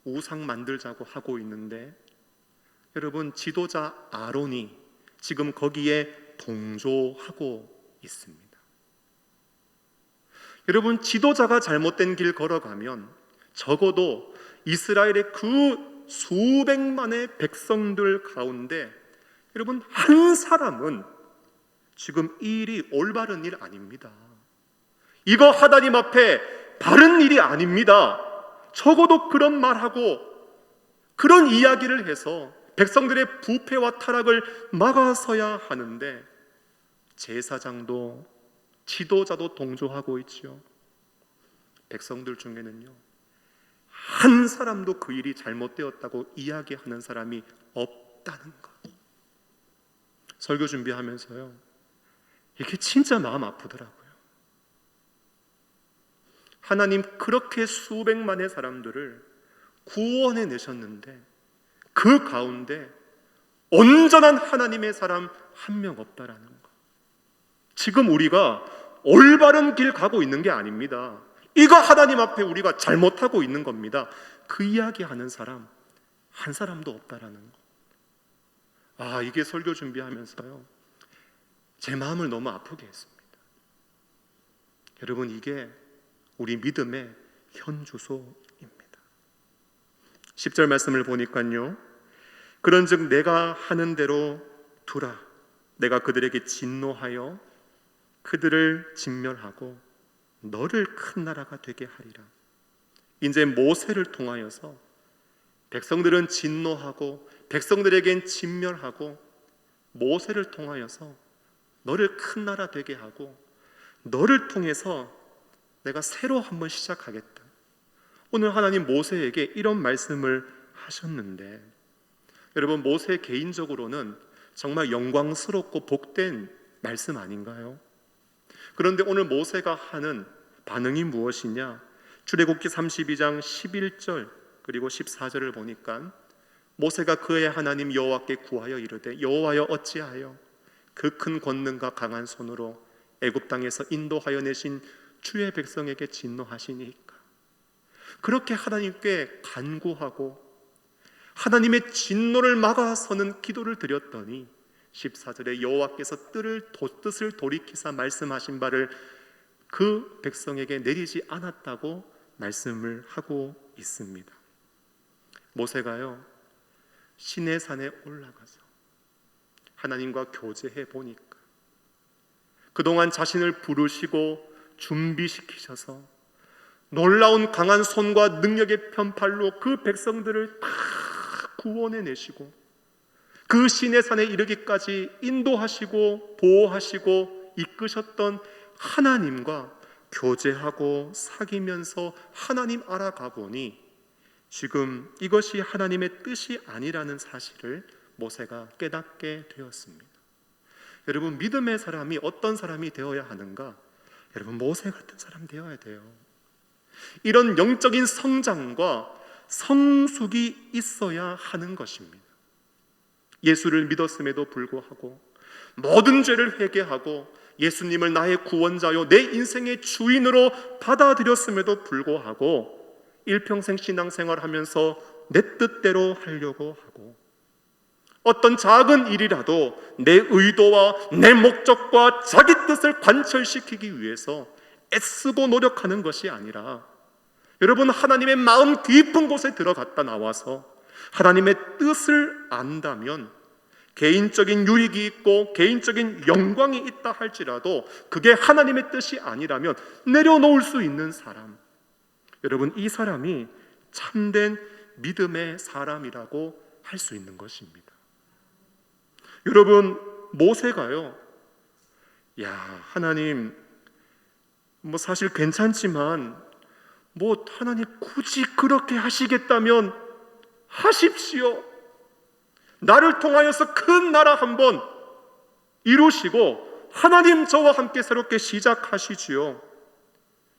우상 만들자고 하고 있는데 여러분, 지도자 아론이 지금 거기에 동조하고 있습니다. 여러분, 지도자가 잘못된 길 걸어가면 적어도 이스라엘의 그 수백만의 백성들 가운데 여러분, 한 사람은 지금 이 일이 올바른 일 아닙니다. 이거 하나님 앞에 바른 일이 아닙니다. 적어도 그런 말하고 그런 이야기를 해서 백성들의 부패와 타락을 막아서야 하는데 제사장도 지도자도 동조하고 있죠. 백성들 중에는요, 한 사람도 그 일이 잘못되었다고 이야기하는 사람이 없다는 것. 설교 준비하면서요, 이게 진짜 마음 아프더라고요. 하나님 그렇게 수백만의 사람들을 구원해 내셨는데 그 가운데 온전한 하나님의 사람 한 명 없다라는 것. 지금 우리가 올바른 길 가고 있는 게 아닙니다. 이거 하나님 앞에 우리가 잘못하고 있는 겁니다. 그 이야기하는 사람 한 사람도 없다라는 것. 이게 설교 준비하면서요, 제 마음을 너무 아프게 했습니다. 여러분, 이게 우리 믿음의 현주소입니다. 10절 말씀을 보니까요, 그런즉 내가 하는 대로 두라. 내가 그들에게 진노하여 그들을 진멸하고 너를 큰 나라가 되게 하리라. 이제 모세를 통하여서 백성들은 진노하고 백성들에겐 진멸하고, 모세를 통하여서 너를 큰 나라 되게 하고 너를 통해서 내가 새로 한번 시작하겠다. 오늘 하나님 모세에게 이런 말씀을 하셨는데, 여러분, 모세 개인적으로는 정말 영광스럽고 복된 말씀 아닌가요? 그런데 오늘 모세가 하는 반응이 무엇이냐? 출애굽기 32장 11절 그리고 14절을 보니까 모세가 그의 하나님 여호와께 구하여 이르되, 여호와여 어찌하여 그 큰 권능과 강한 손으로 애굽 땅에서 인도하여 내신 주의 백성에게 진노하시니까. 그렇게 하나님께 간구하고 하나님의 진노를 막아서는 기도를 드렸더니 14절에 여호와께서 뜻을 돌이키사 말씀하신 바를 그 백성에게 내리지 않았다고 말씀을 하고 있습니다. 모세가요, 시내산에 올라가서 하나님과 교제해 보니까 그동안 자신을 부르시고 준비시키셔서 놀라운 강한 손과 능력의 편팔로 그 백성들을 다 구원해 내시고 그 시내산에 이르기까지 인도하시고 보호하시고 이끄셨던 하나님과 교제하고 사귀면서 하나님 알아가 보니 지금 이것이 하나님의 뜻이 아니라는 사실을 모세가 깨닫게 되었습니다. 여러분, 믿음의 사람이 어떤 사람이 되어야 하는가? 여러분, 모세 같은 사람 되어야 돼요. 이런 영적인 성장과 성숙이 있어야 하는 것입니다. 예수를 믿었음에도 불구하고 모든 죄를 회개하고 예수님을 나의 구원자요 내 인생의 주인으로 받아들였음에도 불구하고 일평생 신앙생활하면서 내 뜻대로 하려고 하고, 어떤 작은 일이라도 내 의도와 내 목적과 자기 뜻을 관철시키기 위해서 애쓰고 노력하는 것이 아니라, 여러분, 하나님의 마음 깊은 곳에 들어갔다 나와서 하나님의 뜻을 안다면 개인적인 유익이 있고 개인적인 영광이 있다 할지라도 그게 하나님의 뜻이 아니라면 내려놓을 수 있는 사람, 여러분, 이 사람이 참된 믿음의 사람이라고 할 수 있는 것입니다. 여러분, 모세가요, 하나님 사실 괜찮지만 하나님 굳이 그렇게 하시겠다면 하십시오. 나를 통하여서 큰 나라 한번 이루시고 하나님 저와 함께 새롭게 시작하시지요.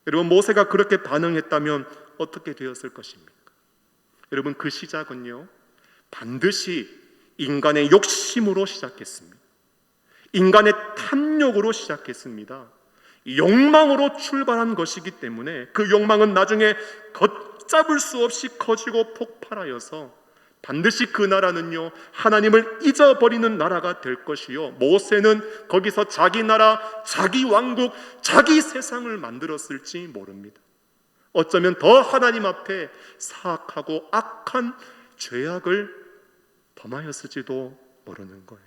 여러분, 모세가 그렇게 반응했다면 어떻게 되었을 것입니까? 여러분, 그 시작은요, 반드시 인간의 욕심으로 시작했습니다. 인간의 탐욕으로 시작했습니다. 욕망으로 출발한 것이기 때문에 그 욕망은 나중에 걷잡을 수 없이 커지고 폭발하여서 반드시 그 나라는요, 하나님을 잊어버리는 나라가 될 것이요, 모세는 거기서 자기 나라, 자기 왕국, 자기 세상을 만들었을지 모릅니다. 어쩌면 더 하나님 앞에 사악하고 악한 죄악을 범하였을지도 모르는 거예요.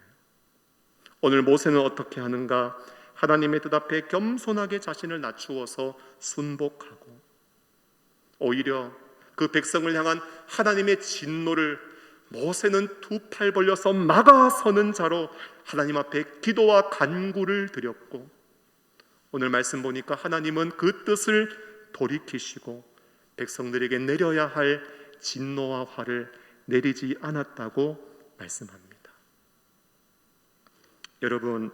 오늘 모세는 어떻게 하는가? 하나님의 뜻 앞에 겸손하게 자신을 낮추어서 순복하고, 오히려 그 백성을 향한 하나님의 진노를 모세는 두 팔 벌려서 막아서는 자로 하나님 앞에 기도와 간구를 드렸고, 오늘 말씀 보니까 하나님은 그 뜻을 돌이키시고 백성들에게 내려야 할 진노와 화를 내리지 않았다고 말씀합니다. 여러분,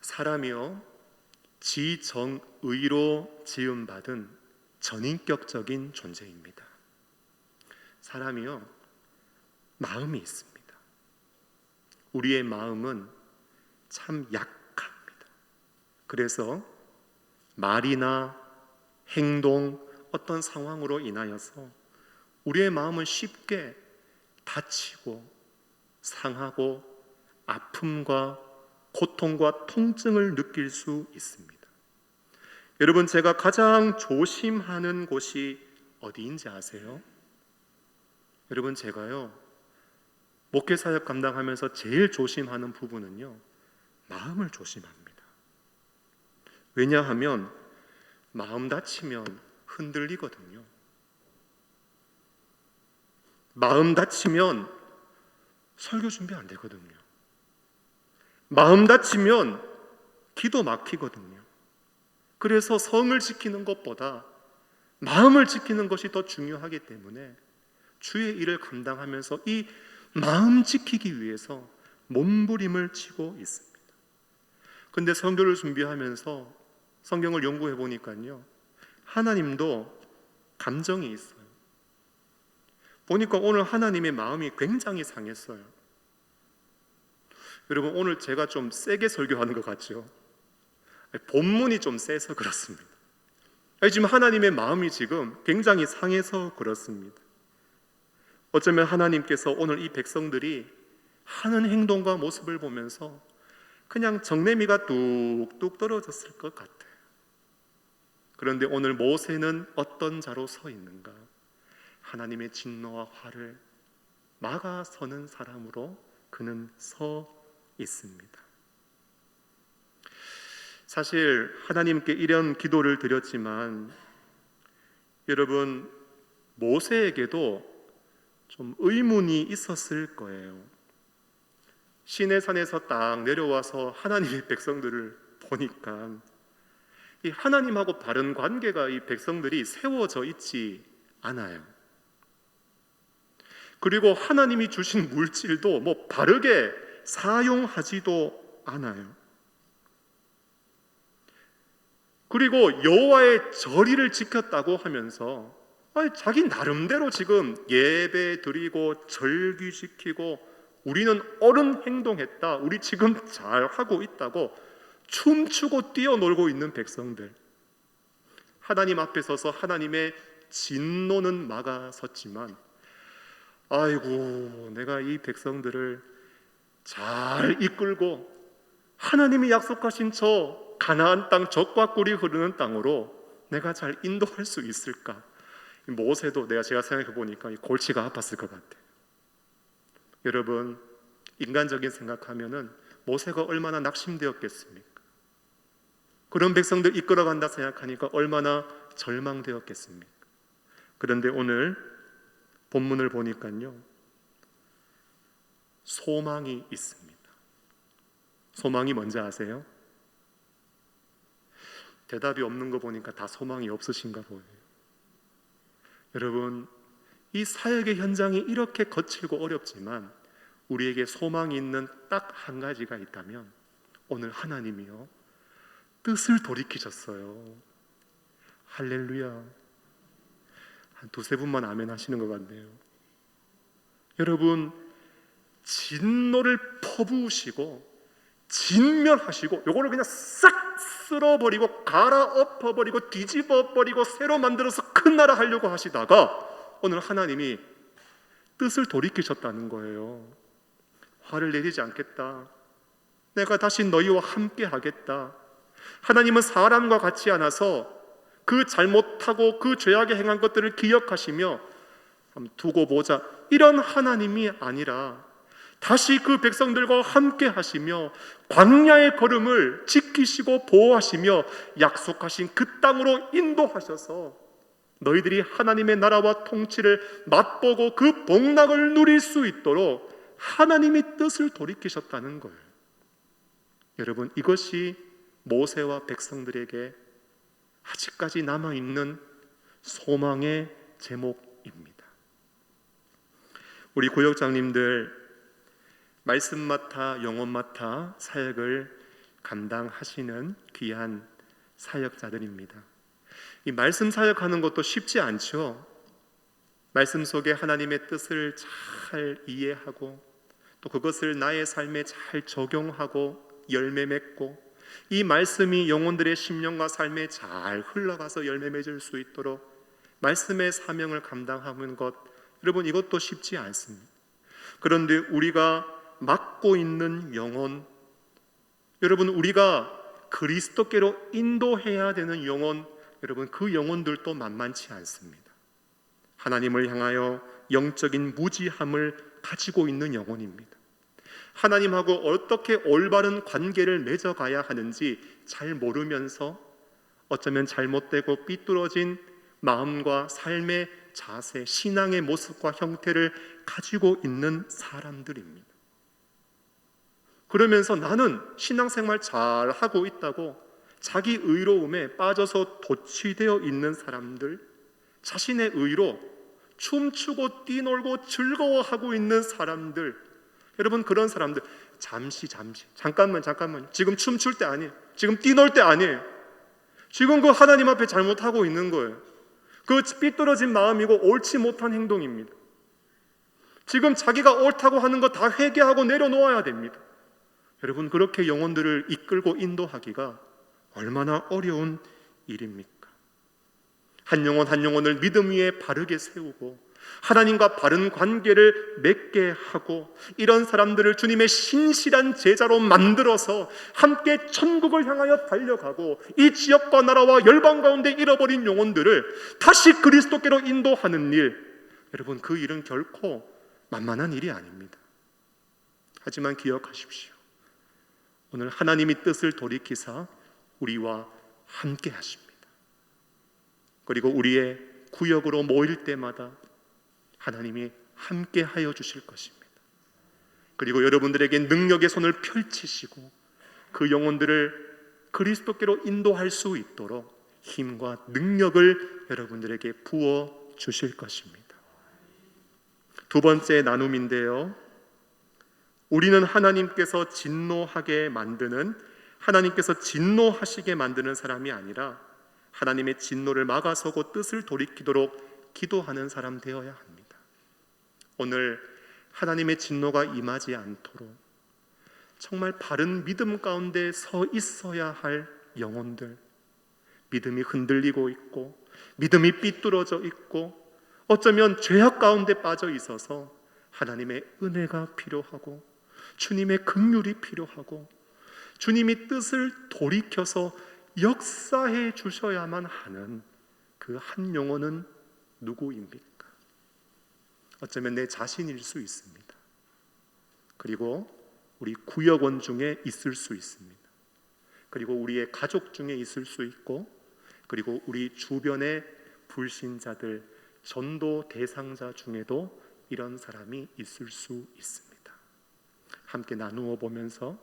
사람이요 지정의로 지음받은 전인격적인 존재입니다. 사람이요 마음이 있습니다. 우리의 마음은 참 약합니다. 그래서 말이나 행동, 어떤 상황으로 인하여서 우리의 마음은 쉽게 다치고 상하고 아픔과 고통과 통증을 느낄 수 있습니다. 여러분, 제가 가장 조심하는 곳이 어디인지 아세요? 여러분, 제가요 목회사역 감당하면서 제일 조심하는 부분은요 마음을 조심합니다. 왜냐하면 마음 다치면 흔들리거든요. 마음 다치면 설교 준비 안 되거든요. 마음 다치면 기도 막히거든요. 그래서 성을 지키는 것보다 마음을 지키는 것이 더 중요하기 때문에 주의 일을 감당하면서 이 마음 지키기 위해서 몸부림을 치고 있습니다. 근데 성교를 준비하면서 성경을 연구해 보니까요 하나님도 감정이 있어요. 보니까 오늘 하나님의 마음이 굉장히 상했어요. 여러분, 오늘 제가 좀 세게 설교하는 것 같죠? 본문이 좀 세서 그렇습니다. 지금 하나님의 마음이 지금 굉장히 상해서 그렇습니다. 어쩌면 하나님께서 오늘 이 백성들이 하는 행동과 모습을 보면서 그냥 정내미가 뚝뚝 떨어졌을 것 같아요. 그런데 오늘 모세는 어떤 자로 서 있는가? 하나님의 진노와 화를 막아서는 사람으로 그는 서 있습니다. 사실 하나님께 이런 기도를 드렸지만 여러분, 모세에게도 좀 의문이 있었을 거예요. 시내산에서 딱 내려와서 하나님의 백성들을 보니까 이 하나님하고 바른 관계가 이 백성들이 세워져 있지 않아요. 그리고 하나님이 주신 물질도 뭐 바르게 사용하지도 않아요. 그리고 여호와의 절의를 지켰다고 하면서 자기 나름대로 지금 예배 드리고 절기 지키고 우리는 옳은 행동했다, 우리 지금 잘하고 있다고 춤추고 뛰어놀고 있는 백성들, 하나님 앞에 서서 하나님의 진노는 막아섰지만 아이고, 내가 이 백성들을 잘 이끌고 하나님이 약속하신 저 가나안 땅, 젖과 꿀이 흐르는 땅으로 내가 잘 인도할 수 있을까? 모세도 제가 생각해 보니까 골치가 아팠을 것 같아요. 여러분, 인간적인 생각하면은 모세가 얼마나 낙심되었겠습니까? 그런 백성들 이끌어간다 생각하니까 얼마나 절망되었겠습니까? 그런데 오늘 본문을 보니까요 소망이 있습니다. 소망이 뭔지 아세요? 대답이 없는 거 보니까 다 소망이 없으신가 보여요. 여러분, 이 사역의 현장이 이렇게 거칠고 어렵지만 우리에게 소망이 있는 딱 한 가지가 있다면 오늘 하나님이요 뜻을 돌이키셨어요. 할렐루야. 한 두세 분만 아멘 하시는 것 같네요. 여러분, 진노를 퍼부으시고 진멸하시고 요거를 그냥 싹 쓸어버리고 갈아엎어버리고 뒤집어버리고 새로 만들어서 큰 나라 하려고 하시다가 오늘 하나님이 뜻을 돌이키셨다는 거예요. 화를 내리지 않겠다, 내가 다시 너희와 함께 하겠다. 하나님은 사람과 같지 않아서 그 잘못하고 그 죄악에 행한 것들을 기억하시며 두고 보자, 이런 하나님이 아니라 다시 그 백성들과 함께 하시며 광야의 걸음을 지키시고 보호하시며 약속하신 그 땅으로 인도하셔서 너희들이 하나님의 나라와 통치를 맛보고 그 복락을 누릴 수 있도록 하나님이 뜻을 돌이키셨다는 거예요. 여러분, 이것이 모세와 백성들에게 아직까지 남아있는 소망의 제목입니다. 우리 구역장님들 말씀 맡아 영혼 맡아 사역을 감당하시는 귀한 사역자들입니다. 이 말씀 사역하는 것도 쉽지 않죠. 말씀 속에 하나님의 뜻을 잘 이해하고 또 그것을 나의 삶에 잘 적용하고 열매 맺고 이 말씀이 영혼들의 심령과 삶에 잘 흘러가서 열매 맺을 수 있도록 말씀의 사명을 감당하는 것, 여러분 이것도 쉽지 않습니다. 그런데 우리가 맡고 있는 영혼, 여러분 우리가 그리스도께로 인도해야 되는 영혼, 여러분 그 영혼들도 만만치 않습니다. 하나님을 향하여 영적인 무지함을 가지고 있는 영혼입니다. 하나님하고 어떻게 올바른 관계를 맺어가야 하는지 잘 모르면서 어쩌면 잘못되고 삐뚤어진 마음과 삶의 자세, 신앙의 모습과 형태를 가지고 있는 사람들입니다. 그러면서 나는 신앙생활 잘 하고 있다고 자기 의로움에 빠져서 도취되어 있는 사람들, 자신의 의로 춤추고 뛰놀고 즐거워하고 있는 사람들, 여러분 그런 사람들 잠깐만 지금 춤출 때 아니에요. 지금 뛰놀 때 아니에요. 지금 그 하나님 앞에 잘못하고 있는 거예요. 그 삐뚤어진 마음이고 옳지 못한 행동입니다. 지금 자기가 옳다고 하는 거 다 회개하고 내려놓아야 됩니다. 여러분 그렇게 영혼들을 이끌고 인도하기가 얼마나 어려운 일입니까? 한 영혼 한 영혼을 믿음 위에 바르게 세우고 하나님과 바른 관계를 맺게 하고 이런 사람들을 주님의 신실한 제자로 만들어서 함께 천국을 향하여 달려가고 이 지역과 나라와 열방 가운데 잃어버린 영혼들을 다시 그리스도께로 인도하는 일, 여러분 그 일은 결코 만만한 일이 아닙니다. 하지만 기억하십시오. 오늘 하나님이 뜻을 돌이키사 우리와 함께 하십니다. 그리고 우리의 구역으로 모일 때마다 하나님이 함께 하여 주실 것입니다. 그리고 여러분들에게 능력의 손을 펼치시고 그 영혼들을 그리스도께로 인도할 수 있도록 힘과 능력을 여러분들에게 부어 주실 것입니다. 두 번째 나눔인데요, 우리는 하나님께서 진노하게 만드는, 하나님께서 진노하시게 만드는 사람이 아니라 하나님의 진노를 막아서고 뜻을 돌이키도록 기도하는 사람 되어야 합니다. 오늘 하나님의 진노가 임하지 않도록 정말 바른 믿음 가운데 서 있어야 할 영혼들, 믿음이 흔들리고 있고 믿음이 삐뚤어져 있고 어쩌면 죄악 가운데 빠져 있어서 하나님의 은혜가 필요하고 주님의 긍휼이 필요하고 주님이 뜻을 돌이켜서 역사해 주셔야만 하는 그 한 영혼은 누구입니까? 어쩌면 내 자신일 수 있습니다. 그리고 우리 구역원 중에 있을 수 있습니다. 그리고 우리의 가족 중에 있을 수 있고, 그리고 우리 주변의 불신자들, 전도 대상자 중에도 이런 사람이 있을 수 있습니다. 함께 나누어 보면서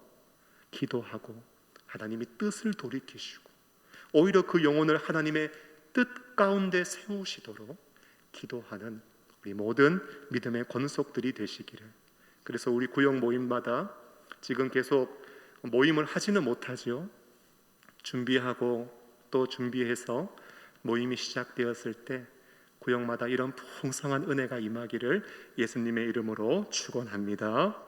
기도하고 하나님이 뜻을 돌이키시고 오히려 그 영혼을 하나님의 뜻 가운데 세우시도록 기도하는 우리 모든 믿음의 권속들이 되시기를. 그래서 우리 구역 모임마다 지금 계속 모임을 하지는 못하죠. 준비하고 또 준비해서 모임이 시작되었을 때 구역마다 이런 풍성한 은혜가 임하기를 예수님의 이름으로 축원합니다.